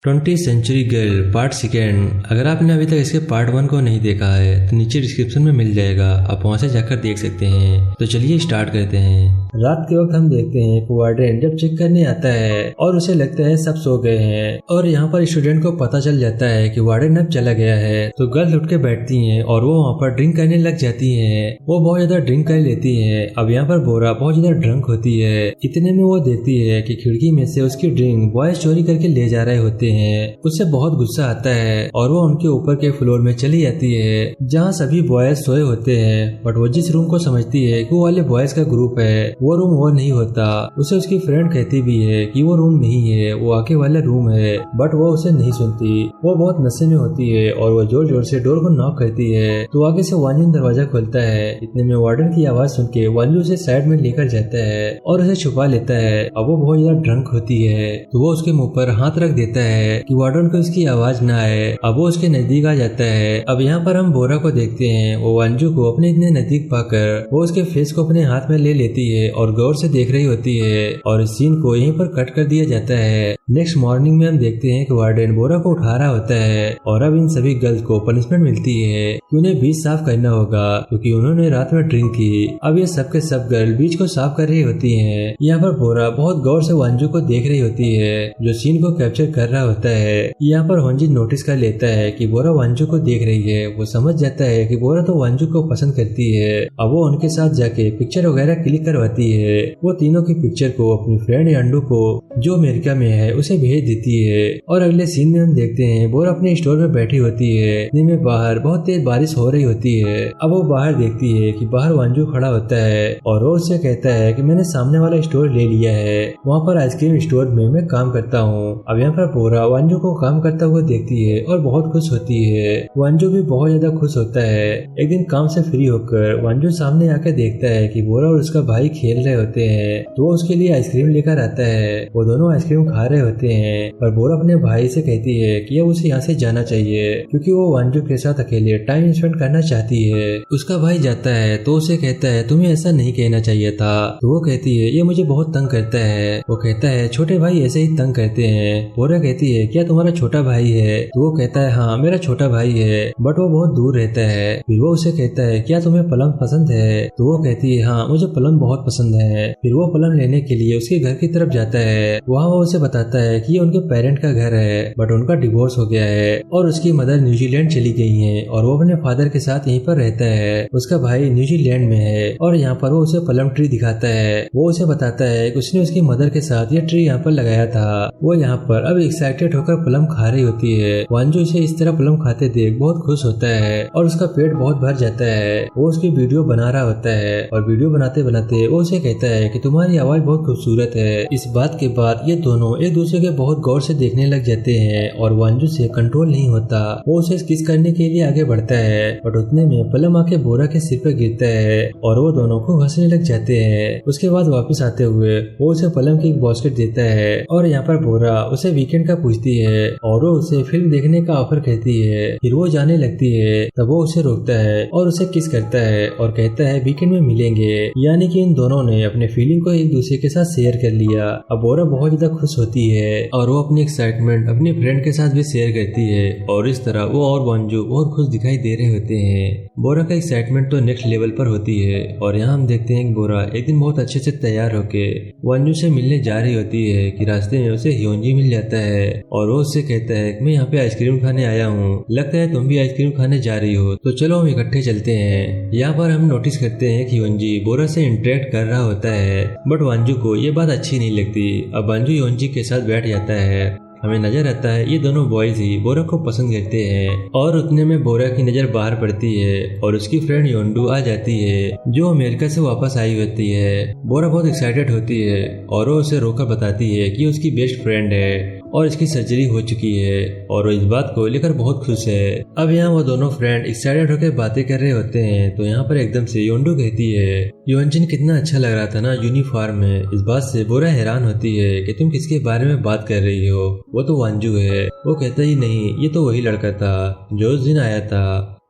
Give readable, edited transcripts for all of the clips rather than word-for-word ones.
20th century girl part second. अगर आपने अभी तक इसके पार्ट 1 को नहीं देखा है तो नीचे डिस्क्रिप्शन में मिल जाएगा, आप वहां से जाकर देख सकते हैं। तो चलिए स्टार्ट करते हैं। रात के वक्त हम देखते हैं कि वार्डन जब चेक करने आता है और उसे लगता है सब सो गए हैं और यहाँ पर स्टूडेंट को पता चल जाता है कि वार्डन अब चला गया है। तो गर्ल्स उठ के बैठती हैं और वो वहाँ पर ड्रिंक करने लग जाती हैं। वो बहुत ज्यादा ड्रिंक कर लेती है। अब यहाँ पर बोरा बहुत ज्यादा ड्रंक होती है। इतने में वो देखती है कि खिड़की में से उसकी ड्रिंक बॉयज चोरी करके ले जा रहे होते हैं। उससे बहुत गुस्सा आता है और वो उनके ऊपर के फ्लोर में चली जाती है जहाँ सभी बॉयज सोए होते हैं। बट वो जिस रूम को समझती है कि वो वाले बॉयज का ग्रुप है, वो रूम वो नहीं होता। उसे उसकी फ्रेंड कहती भी है कि वो रूम नहीं है, वो आगे वाला रूम है, बट वो उसे नहीं सुनती। वो बहुत नशे में होती है और वो जोर जोर से डोर को नॉक करती है। तो आगे से वांजू दरवाजा खोलता है। इतने में वार्डन की आवाज सुन के वांजू उसे साइड में लेकर जाता है और उसे छुपा लेता है। अब वो बहुत ज्यादा ड्रंक होती है तो वो उसके मुंह पर हाथ रख देता है कि वार्डन को इसकी आवाज ना आए। अब वो उसके नजदीक आ जाता है। अब यहाँ पर हम बोरा को देखते हैं। वो वांजू को अपने इतने नजदीक पाकर वो उसके फेस को अपने हाथ में ले लेती है और गौर से देख रही होती है और इस सीन को यहीं पर कट कर दिया जाता है। नेक्स्ट मॉर्निंग में हम देखते हैं कि वार्डन बोरा को उठा रहा होता है और अब इन सभी गर्ल्स को पनिशमेंट मिलती है कि उन्हें बीच साफ करना होगा क्योंकि उन्होंने रात में ड्रिंक की। अब ये सब के सब गर्ल बीच को साफ कर रही होती हैं। यहाँ पर बोरा बहुत गौर से वांजू को देख रही होती है जो सीन को कैप्चर कर रहा होता है। यहाँ पर होंजी नोटिस कर लेता है कि बोरा वांजू को देख रही है। वो समझ जाता है कि बोरा तो वांजू को पसंद करती है। अब वो उनके साथ जाके पिक्चर वगैरह क्लिक करवाती है। वो तीनों की पिक्चर को अपनी फ्रेंड अंडू को जो अमेरिका में है उसे भेज देती है। और अगले सीन में हम देखते हैं बोरा अपने स्टोर में बैठी होती है। दिन में बाहर बहुत तेज बारिश हो रही होती है। अब वो बाहर देखती है कि बाहर वांजू खड़ा होता है और वो उससे कहता है कि मैंने सामने वाला स्टोर ले लिया है, वहाँ पर आइसक्रीम स्टोर में मैं काम करता हूँ। अब यहाँ पर बोरा वांजू को काम करता हुआ देखती है और बहुत खुश होती है। वांजू भी बहुत ज्यादा खुश होता है। एक दिन काम से फ्री होकर वांजू सामने आकर देखता है कि बोरा और उसका भाई खेल रहे होते हैं तो वो उसके लिए आइसक्रीम लेकर आता है। वो दोनों आइसक्रीम खा रहे होते हैं पर बोरा अपने भाई से कहती है कि अब उसे यहाँ से जाना चाहिए क्योंकि वो वांजू के साथ अकेले टाइम स्पेंड करना चाहती है। उसका भाई जाता है तो उसे कहता है तुम्हें ऐसा नहीं कहना चाहिए था। तो वो कहती है ये मुझे बहुत तंग करता है। वो कहता है छोटे भाई ऐसे ही तंग करते हैं। बोरा कहती है क्या तुम्हारा छोटा भाई है? तो वो कहता है हाँ मेरा छोटा भाई है बट वो बहुत दूर रहता है। फिर वो उसे कहता है क्या तुम्हें प्लम पसंद है? तो वो कहती है हाँ मुझे प्लम बहुत पसंद है। फिर वो प्लम लेने के लिए उसके घर की तरफ जाता है। वहाँ वो उसे बताता है कि ये उनके पेरेंट का घर है बट उनका डिवोर्स हो गया है और उसकी मदर न्यूजीलैंड चली गई है और वो अपने फादर के साथ यहीं पर रहता है। उसका भाई न्यूजीलैंड में है और यहाँ पर वो उसे प्लम ट्री दिखाता है। वो उसे बताता है कि उसने उसकी मदर के साथ ये ट्री यहाँ पर लगाया था। वो यहाँ पर अब एक्साइटेड होकर प्लम खा रही होती है। वांजू इसे इस तरह प्लम खाते देख बहुत खुश होता है और उसका पेट बहुत भर जाता है। वो उसकी वीडियो बना रहा होता है और वीडियो बनाते बनाते वो उसे कहता है कि तुम्हारी आवाज बहुत खूबसूरत है। इस बात के बाद ये दोनों एक दूसरे के बहुत गौर से देखने लग जाते हैं और वांजू से कंट्रोल नहीं होता। वो उसे किस करने के लिए आगे बढ़ता है बट उतने में प्लम आके बोरा के सिर पर गिरता है और वो दोनों को हंसने लग जाते हैं। उसके बाद वापस आते हुए वो उसे प्लम की एक बास्केट देता है और यहाँ पर बोरा उसे वीकेंड का पूछती है और वो उसे फिल्म देखने का ऑफर कहती है। फिर वो जाने लगती है तब वो उसे रोकता है और उसे किस करता है और कहता है वीकेंड में मिलेंगे। यानी कि इन दोनों ने अपने फीलिंग को एक दूसरे के साथ शेयर कर लिया। अब बोरा बहुत ज्यादा खुश होती है और वो अपनी एक्साइटमेंट अपनी फ्रेंड के साथ भी शेयर करती है और इस तरह वो और वांजू बहुत खुश दिखाई दे रहे होते हैं। बोरा का एक्साइटमेंट तो नेक्स्ट लेवल पर होती है और यहाँ हम देखते हैं कि बोरा एक दिन बहुत अच्छे से तैयार होके वांजू से मिलने जा रही होती है कि रास्ते में उसे ह्योंजी मिल जाता है और वो उससे कहता है कि मैं यहाँ पे आइसक्रीम खाने आया हूँ, लगता है तुम भी आइसक्रीम खाने जा रही हो तो चलो हम इकट्ठे चलते हैं। यहाँ पर हम नोटिस करते हैं कि ह्योंजी बोरा से इंटरेक्ट कर रहा होता है बट वांजू को ये बात अच्छी नहीं लगती। अब वांजू ह्योंजी के साथ बैठ जाता है। हमें नजर आता है ये दोनों बॉयज ही बोरा को पसंद करते हैं और उतने में बोरा की नजर बाहर पड़ती है और उसकी फ्रेंड योंडू आ जाती है जो अमेरिका से वापस आई होती है। बोरा बहुत एक्साइटेड होती है और वो उसे रोकर बताती है कि उसकी बेस्ट फ्रेंड है और इसकी सर्जरी हो चुकी है और वो इस बात को लेकर बहुत खुश है। अब यहाँ वो दोनों फ्रेंड एक्साइटेड होकर बातें कर रहे होते हैं तो यहाँ पर एकदम से योंडू कहती है योंजिन कितना अच्छा लग रहा था ना यूनिफॉर्म में। इस बात से बोरा हैरान होती है कि तुम किसके बारे में बात कर रही हो? वो तो वांजू है। वो कहता ही नहीं ये तो वही लड़का था जो उस दिन आया था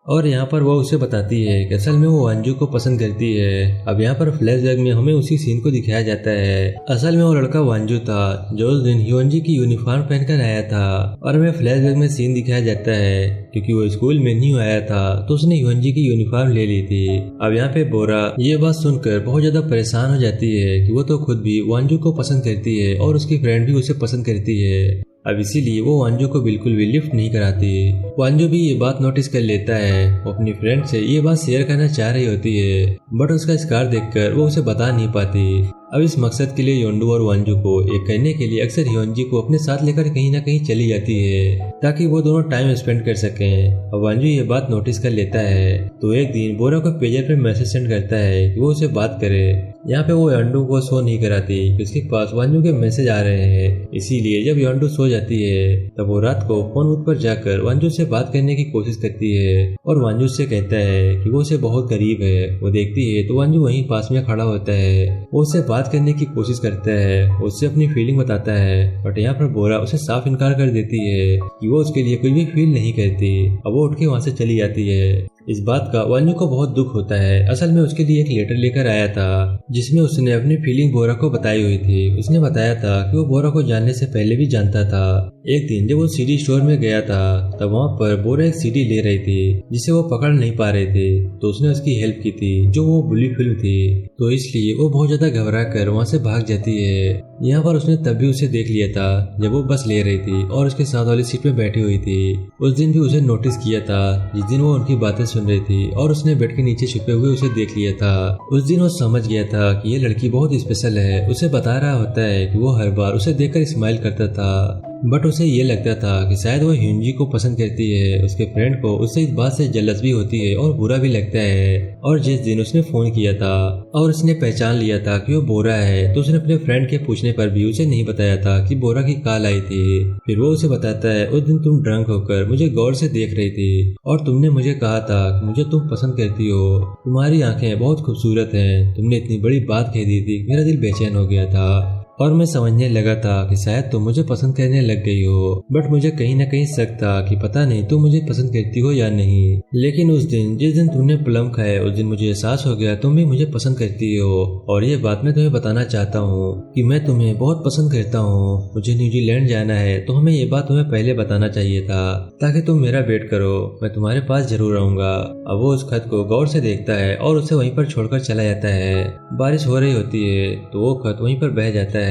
और यहाँ पर वो उसे बताती है कि असल में वो वांजू को पसंद करती है। अब यहाँ पर फ्लैशबैक में हमें उसी सीन को दिखाया जाता है। असल में वो लड़का वांजू था जो उस दिन ह्योंजी की यूनिफॉर्म पहनकर आया था और हमें फ्लैशबैक में सीन दिखाया जाता है क्योंकि वो स्कूल में न्यू आया था तो उसने ह्योंजी की यूनिफॉर्म ले ली थी। अब यहाँ पे बोरा ये बात सुनकर बहुत ज्यादा परेशान हो जाती है कि वो तो खुद भी वांजू को पसंद करती है और उसकी फ्रेंड भी उसे पसंद करती है। अब इसीलिए वो वांजू को बिल्कुल भी लिफ्ट नहीं कराती। वांजू भी ये बात नोटिस कर लेता है। वो अपनी फ्रेंड से ये बात शेयर करना चाह रही होती है बट उसका स्कार देखकर वो उसे बता नहीं पाती। अब इस मकसद के लिए योंडू और वांजू को एक करने के लिए अक्सर ह्योंजी को अपने साथ लेकर कहीं ना कहीं चली जाती है ताकि वो दोनों टाइम स्पेंड कर सकें। अब वांजू ये बात नोटिस कर लेता है तो एक दिन बोरा को पेजर पे मैसेज सेंड करता है कि वो उसे बात करे। यहाँ पे वो योंडू को सो नहीं कराती कि उसके पास वांजू के मैसेज आ रहे हैं। इसीलिए जब योंडू सो जाती है तब वो रात को फोन बूथ पर जाकर वांजू से बात करने की कोशिश करती है और वांजू से कहता है कि वो उसे बहुत करीब है। वो देखती है तो वांजू वहीं पास में खड़ा होता है। वो उससे बात करने की कोशिश करता है, उससे अपनी फीलिंग बताता है बट यहाँ पर बोरा उसे साफ इनकार कर देती है कि वो उसके लिए कुछ भी फील नहीं करती। अब वो उठ के वहाँ से चली जाती है। इस बात का वांजू को बहुत दुख होता है। असल में उसके लिए एक लेटर लेकर आया था जिसमें उसने अपनी फीलिंग बोरा को बताई हुई थी। उसने बताया था कि वो बोरा को जानने से पहले भी जानता था। एक दिन जब वो सीडी स्टोर में गया था तब वहाँ पर बोरा एक सीडी ले रही थी जिसे वो पकड़ नहीं पा रहे थे तो उसने उसकी हेल्प की थी जो वो बुली फिल्म थी तो इसलिए वो बहुत ज्यादा घबरा कर वहाँ से भाग जाती है। यहाँ पर उसने तब भी उसे देख लिया था जब वो बस ले रही थी और उसके साथ वाली सीट में बैठी हुई थी। उस दिन भी उसे नोटिस किया था जिस दिन वो उनकी बातें सुन रही थी और उसने बेड के नीचे छुपे हुए उसे देख लिया था। उस दिन वो समझ गया था कि ये लड़की बहुत स्पेशल है। उसे बता रहा होता है कि वो हर बार उसे देखकर स्माइल करता था बट उसे ये लगता था कि शायद वो ह्योंजी को पसंद करती है। उसके फ्रेंड को उससे इस बात से जलस भी होती है और बुरा भी लगता है। और जिस दिन उसने फोन किया था और उसने पहचान लिया था कि वो बोरा है तो उसने अपने फ्रेंड के पूछने पर भी उसे नहीं बताया था कि बोरा की कॉल आई थी। फिर वो उसे बताता है उस दिन तुम ड्रंक होकर मुझे गौर से देख रही थी और तुमने मुझे कहा था कि मुझे तुम पसंद करती हो, तुम्हारी आंखें बहुत खूबसूरत हैं। तुमने इतनी बड़ी बात कह दी थी, मेरा दिल बेचैन हो गया था और मैं समझने लगा था कि शायद तुम मुझे पसंद करने लग गई हो बट मुझे कहीं ना कहीं शक था कि पता नहीं तुम मुझे पसंद करती हो या नहीं। लेकिन उस दिन जिस दिन तुमने प्लम खाया उस दिन मुझे एहसास हो गया तुम भी मुझे पसंद करती हो और ये बात मैं तुम्हें बताना चाहता हूँ कि मैं तुम्हें बहुत पसंद करता हूँ। मुझे न्यूजीलैंड जाना है तो हमें ये बात तुम्हें पहले बताना चाहिए था ताकि तुम मेरा वेट करो, मैं तुम्हारे पास जरूर आऊंगा। अब वो उस खत को गौर से देखता है और उसे वहीं पर छोड़कर चला जाता है। बारिश हो रही होती है तो वो खत वहीं पर बह जाता है।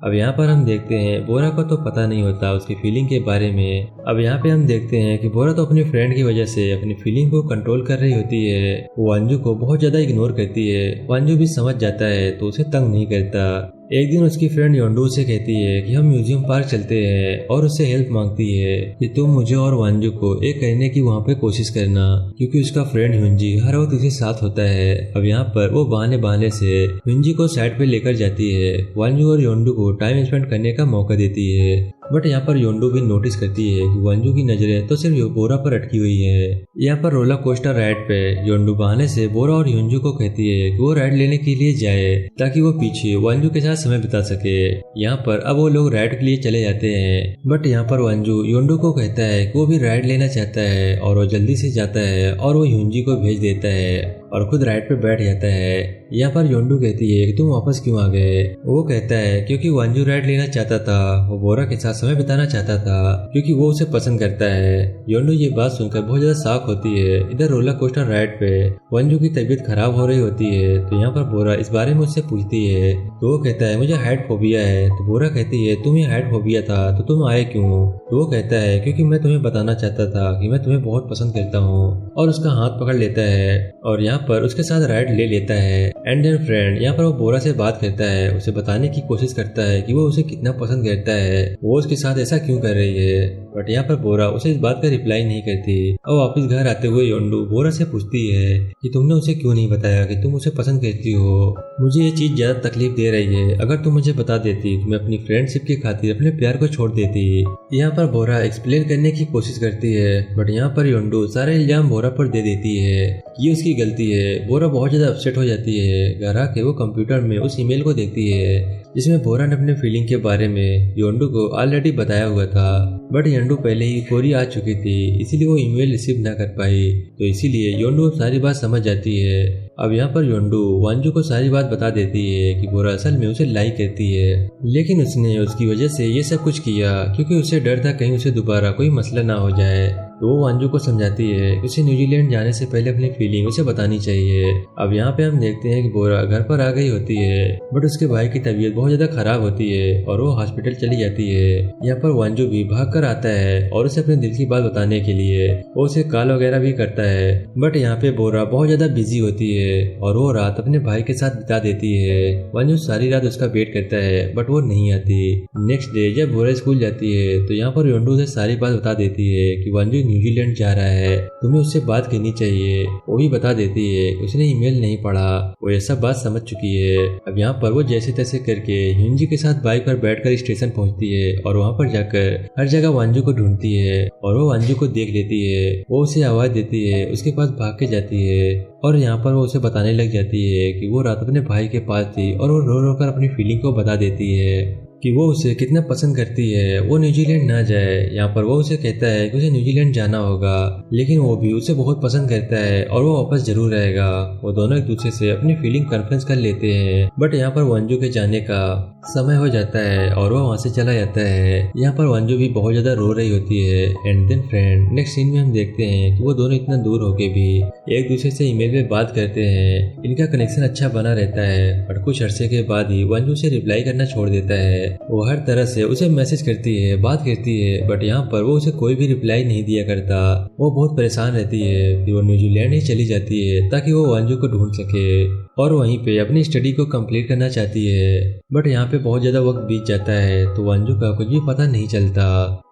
अब यहाँ पर हम देखते हैं बोरा को तो पता नहीं होता उसकी फीलिंग के बारे में। अब यहाँ पे हम देखते हैं कि बोरा तो अपनी फ्रेंड की वजह से अपनी फीलिंग को कंट्रोल कर रही होती है। वो वांजू को बहुत ज्यादा इग्नोर करती है। वांजू भी समझ जाता है तो उसे तंग नहीं करता। एक दिन उसकी फ्रेंड योंडू से कहती है कि हम म्यूजियम पार्क चलते हैं और उससे हेल्प मांगती है कि तुम मुझे और वांजू को एक करने की वहाँ पे कोशिश करना क्योंकि उसका फ्रेंड ह्योंजी हर वक्त उसके साथ होता है। अब यहाँ पर वो बहाने बहाने से ह्योंजी को साइड पे लेकर जाती है। वांजू और योंडू को टाइम स्पेंड करने का मौका देती है बट यहाँ पर योंडू भी नोटिस करती है कि वांजू की नजरें तो सिर्फ बोरा पर अटकी हुई है। यहाँ पर रोलर कोस्टर राइड पे योंडू बहाने से बोरा और ह्योंजू को कहती है कि वो राइड लेने के लिए जाए ताकि वो पीछे वांजू के साथ समय बिता सके। यहाँ पर अब वो लोग राइड के लिए चले जाते हैं बट यहाँ पर वांजू योंडू को कहता है कि वो भी राइड लेना चाहता है और वो जल्दी से जाता है और वो ह्योंजी को भेज देता है और खुद राइड पे बैठ जाता है। यहाँ पर योंडू कहती है कि तुम वापस क्यों आ गए। वो कहता है क्योंकि वांजू राइड लेना चाहता था, वो बोरा के साथ समय बिताना चाहता था क्योंकि वो उसे पसंद करता है। योंडू ये बात सुनकर बहुत ज्यादा शॉक होती है। इधर रोलर कोस्टर राइड पे वांजू की तबीयत खराब हो रही होती है तो यहाँ पर बोरा इस बारे में उससे पूछती है तो वो कहता है मुझे हाइट फोबिया है। तो बोरा कहती है तुम्हें हाइट फोबिया था तो तुम आए क्यों। तो वो कहता है क्योंकि मैं तुम्हें बताना चाहता था कि मैं तुम्हें बहुत पसंद करता हूँ और उसका हाथ पकड़ लेता है और यहाँ पर उसके साथ राइड ले लेता है। एंड देन फ्रेंड यहाँ पर वो बोरा से बात करता है, उसे बताने की कोशिश करता है कि वो उसे कितना पसंद करता है, वो उसके साथ ऐसा क्यों कर रही है बट यहाँ पर बोरा उसे इस बात का रिप्लाई नहीं करती। और वापस घर आते हुए योंडू बोरा से पूछती है कि तुमने उसे क्यों नहीं बताया कि तुम उसे पसंद करती हो। मुझे ये चीज ज्यादा तकलीफ दे रही है, अगर तुम मुझे बता देती तो मैं अपनी फ्रेंडशिप की खातिर अपने प्यार को छोड़ देती। यहाँ पर बोरा एक्सप्लेन करने की कोशिश करती है बट यहाँ पर योंडू सारे इल्जाम बोरा पर दे देती है, ये उसकी गलती है। बोरा बहुत ज्यादा अपसेट हो जाती है। घर आके वो कंप्यूटर में उस ईमेल को देखती है जिसमें बोरा ने अपने फीलिंग के बारे में योंडू को ऑलरेडी बताया हुआ था बट योंडू पहले ही कोरिया आ चुकी थी, इसीलिए वो ईमेल रिसीव ना कर पाई। तो इसीलिए योंडू सारी बात समझ जाती है। अब यहाँ पर योंडू वांजू को सारी बात बता देती है कि बोरा असल में उसे लाइक करती है, लेकिन उसने उसकी वजह से ये सब कुछ किया क्योंकि उसे डर था कहीं उसे दोबारा कोई मसला ना हो जाए। तो वो वांजू को समझाती है कि उसे न्यूजीलैंड जाने से पहले अपनी फीलिंग उसे बतानी चाहिए। अब यहाँ पे हम देखते हैं कि बोरा घर पर आ गई होती है, बट उसके भाई की तबीयत बहुत ज्यादा खराब होती है और वो हॉस्पिटल चली जाती है। यहाँ पर वांजू भी भाग कर आता है और उसे अपने दिल की बात बताने के लिए वो उसे कॉल वगैरह भी करता है, बट यहाँ पे बोरा बहुत ज्यादा बिजी होती है और वो रात अपने भाई के साथ बिता देती है। वांजू सारी रात उसका वेट करता है, बट वो नहीं आती। नेक्स्ट डे जब बोरा स्कूल जाती है तो यहाँ पर योंडू उसे सारी बात बता देती है कि वांजू न्यूजीलैंड जा रहा है, तुम्हें उससे बात करनी चाहिए। वो भी बता देती है उसने ईमेल नहीं पढ़ा, वो ये सब बात समझ चुकी है। अब यहाँ पर वो जैसे तैसे करके हिंजी के साथ बाइक पर बैठकर स्टेशन पहुंचती है और वहाँ पर जाकर हर जगह वांजू को ढूंढती है और वो वांजू को देख लेती है। वो उसे आवाज देती है, उसके पास भाग के जाती है और यहाँ पर वो उसे बताने लग जाती है कि वो रात अपने भाई के पास थी और वो रो रो कर अपनी फीलिंग को बता देती है कि वो उसे कितना पसंद करती है, वो न्यूजीलैंड ना जाए। यहाँ पर वो उसे कहता है कि उसे न्यूजीलैंड जाना होगा, लेकिन वो भी उसे बहुत पसंद करता है और वो वापस जरूर आएगा। वो दोनों एक दूसरे से अपनी फीलिंग कन्फ्रेंस कर लेते हैं, बट यहाँ पर वांजू के जाने का समय हो जाता है और वो वहाँ से चला जाता है। यहाँ पर वांजू भी बहुत ज्यादा रो रही होती है। And then friend next scene में हम देखते हैं कि वो दोनों इतना दूर होके भी एक दूसरे से ईमेल पे बात करते हैं। इनका कनेक्शन अच्छा बना रहता है, बट कुछ अरसे के बाद ही वांजू से रिप्लाई करना छोड़ देता है। वो हर तरह से उसे मैसेज करती है, बात करती है, बट यहाँ पर वो उसे कोई भी रिप्लाई नहीं दिया करता। वो बहुत परेशान रहती है, फिर वो न्यूजीलैंड ही चली जाती है ताकि वो वांजू को ढूंढ सके और वहीं पे अपनी स्टडी को कंप्लीट करना चाहती है। बट यहाँ पे बहुत ज्यादा वक्त बीत जाता है तो वांजू का कुछ भी पता नहीं चलता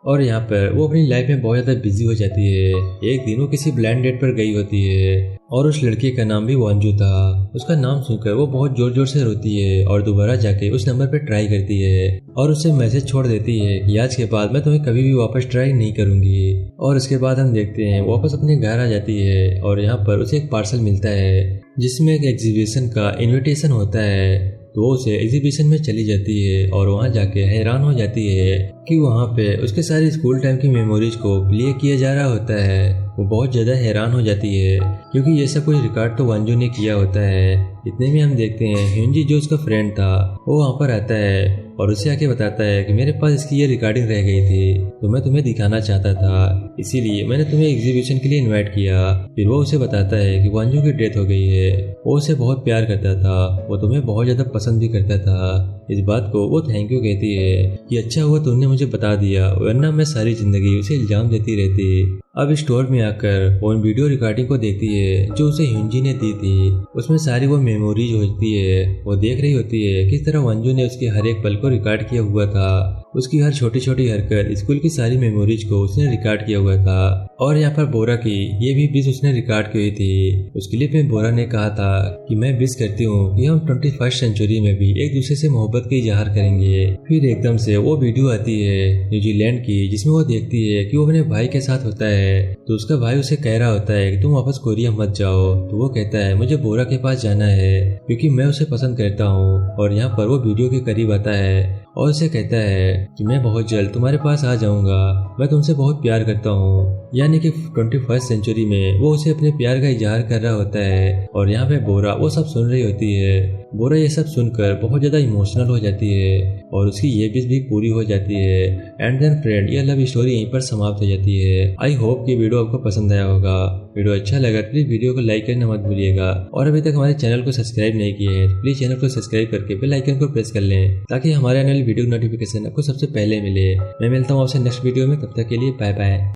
और यहाँ पर वो अपनी लाइफ में बहुत ज्यादा बिजी हो जाती है। एक दिन वो किसी ब्लाइंड डेट पर गई होती है और उस लड़के का नाम भी वांजू था। उसका नाम सुनकर वो बहुत जोर जोर से रोती है और दोबारा जाके उस नंबर पर ट्राई करती है और उससे मैसेज छोड़ देती है कि आज के बाद मैं तुम्हें कभी भी वापस ट्राई नहीं करूंगी। और उसके बाद हम देखते हैं वापस अपने घर आ जाती है और यहाँ पर उसे एक पार्सल मिलता है जिसमें एक एग्जीबिशन का इनविटेशन होता है। तो वो उसे एग्जीबिशन में चली जाती है और वहाँ जाके हैरान हो जाती है कि वहाँ पे उसके सारी स्कूल टाइम की मेमोरीज को प्ले किया जा रहा होता है। वो बहुत ज्यादा हैरान हो जाती है क्योंकि ये सब कुछ रिकॉर्ड तो वांजू ने किया होता है। इतने में हम देखते हैं हिंजी जो उसका फ्रेंड था वो वहाँ पर आता है और उसे आके बताता है कि मेरे पास इसकी ये रिकॉर्डिंग रह गई थी तो मैं तुम्हें दिखाना चाहता था, इसीलिए मैंने तुम्हें एग्जीबिशन के लिए इनवाइट किया। फिर वो उसे बताता है कि वांजू की डेथ हो गई है, वो उसे बहुत प्यार करता था, वो तुम्हें बहुत ज्यादा पसंद भी करता था। इस बात को वो थैंक यू कहती है कि अच्छा हुआ तुमने मुझे बता दिया, वरना मैं सारी जिंदगी उसे इल्जाम देती रहती। अब स्टोर में आकर वो उन वीडियो रिकॉर्डिंग को देखती है जो उसे हिंजी ने दी थी। उसमें सारी वो मेमोरीज होती है। वो देख रही होती है किस तरह वांजू ने उसके हर एक पल को रिकॉर्ड किया हुआ था, उसकी हर छोटी छोटी हरकत, स्कूल की सारी मेमोरीज को उसने रिकॉर्ड किया हुआ था। और यहाँ पर बोरा की ये भी विश उसने रिकॉर्ड की हुई थी। उस क्लिप में बोरा ने कहा था कि मैं विश करती हूँ कि हम 21st सेंचुरी में भी एक दूसरे से मोहब्बत का इजहार करेंगे। फिर एकदम से वो वीडियो आती है न्यूजीलैंड की जिसमें वो देखती है कि वो अपने भाई के साथ होता है। तो उसका भाई उसे कह रहा होता है कि तुम वापस कोरिया मत जाओ। तो वो कहता है मुझे बोरा के पास जाना है क्योंकि मैं उसे पसंद करता हूँ। और यहाँ पर वो वीडियो के करीब आता है और उसे कहता है कि मैं बहुत जल्द तुम्हारे पास आ जाऊंगा, मैं तुमसे बहुत प्यार करता हूँ। यानी कि 21st सेंचुरी में वो उसे अपने प्यार का इजहार कर रहा होता है। और यहाँ पे बोरा वो सब सुन रही होती है। बोरा ये सब सुनकर बहुत ज्यादा इमोशनल हो जाती है और उसकी ये विश भी पूरी हो जाती है। एंड देन फ्रेंड ये लव स्टोरी यहीं पर समाप्त हो जाती है। आई होप कि वीडियो आपको पसंद आया होगा। वीडियो अच्छा लगा तो प्लीज वीडियो को लाइक करना मत भूलिएगा और अभी तक हमारे चैनल को सब्सक्राइब नहीं किए हैं प्लीज चैनल को सब्सक्राइब करके बेल आइकन को प्रेस कर लें ताकि हमारे आने वाली वीडियो नोटिफिकेशन आपको सबसे पहले मिले। मैं मिलता हूँ आपसे नेक्स्ट वीडियो में, तब तक के लिए बाय बाय।